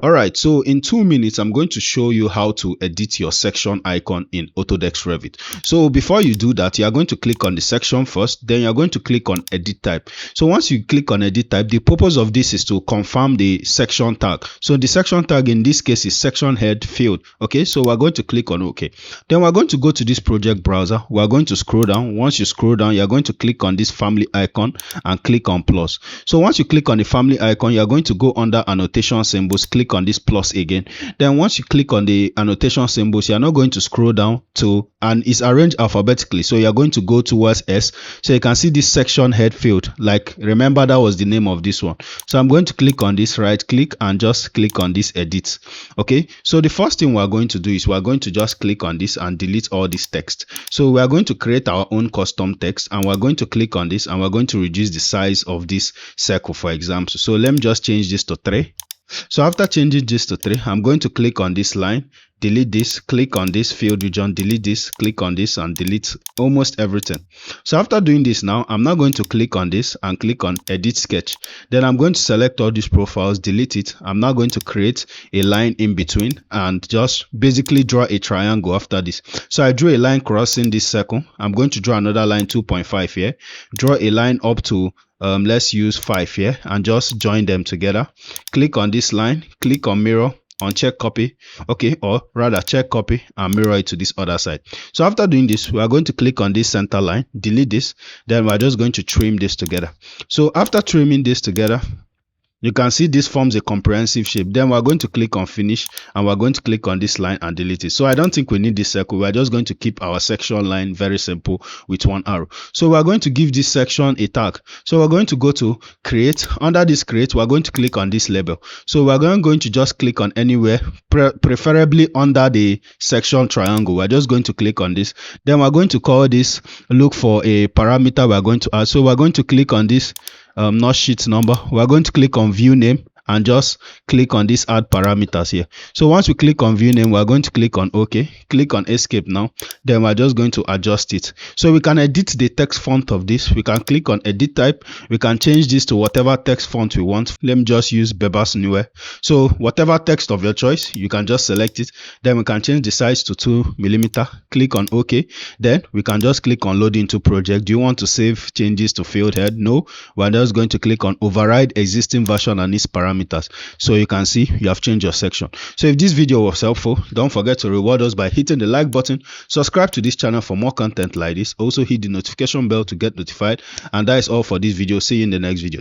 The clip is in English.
All right, so in 2 minutes, I'm going to show you how to edit your section icon in Autodesk Revit. So before you do that, you are going to click on the section first, then you're going to click on edit type. So once you click on edit type, the purpose of this is to confirm the section tag. So the section tag in this case is section head field. Okay, so we're going to click on OK. Then we're going to go to this project browser. We're going to scroll down. Once you scroll down, you're going to click on this family icon and click on plus. So once you click on the family icon, you're going to go under annotation symbols, click on this plus again. Then once you click on the annotation symbols, you're not going to scroll down to, and it's arranged alphabetically, so you're going to go towards S. So you can see this section head field, like remember that was the name of this one. So I'm going to click on this, right click, and just click on this edit. Okay, so the first thing we're going to do is we're going to just click on this and delete all this text. So we are going to create our own custom text, and we're going to click on this and we're going to reduce the size of this circle, for example. So let me just change this to 3. So after changing this to 3, I'm going to click on this line, delete this, click on this field region, delete this, click on this, and delete almost everything. So after doing this now, I'm now going to click on this and click on edit sketch. Then I'm going to select all these profiles, delete it. I'm now going to create a line in between and just basically draw a triangle after this. So I drew a line crossing this circle. I'm going to draw another line 2.5 here, draw a line up to let's use 5 here, and just join them together. Click on this line, click on mirror, uncheck copy, okay, or rather check copy and mirror it to this other side. So after doing this, we are going to click on this center line, delete this, then we're just going to trim this together. So after trimming this together, you can see this forms a comprehensive shape. Then we're going to click on finish, and we're going to click on this line and delete it. So I don't think we need this circle. We're just going to keep our section line very simple with one arrow. So we're going to give this section a tag. So we're going to go to create. Under this create, we're going to click on this label. So we're going to just click on anywhere, preferably under the section triangle. We're just going to click on this. Then we're going to call this, look for a parameter we're going to add. So we're going to click on this not sheet number. We're going to click on view name and just click on this add parameters here. So once we click on view name, we're going to click on OK, click on escape now. Then we're just going to adjust it. So we can edit the text font of this. We can click on edit type. We can change this to whatever text font we want. Let me just use Bebas Newer. So whatever text of your choice, you can just select it. Then we can change the size to 2mm. Click on OK. Then we can just click on load into project. Do you want to save changes to field head? No. We're just going to click on override existing version and its parameters. So you can see you have changed your section. So if this video was helpful, don't forget to reward us by hitting the like button, subscribe to this channel for more content like this, also hit the notification bell to get notified, and that is all for this video. See you in the next video.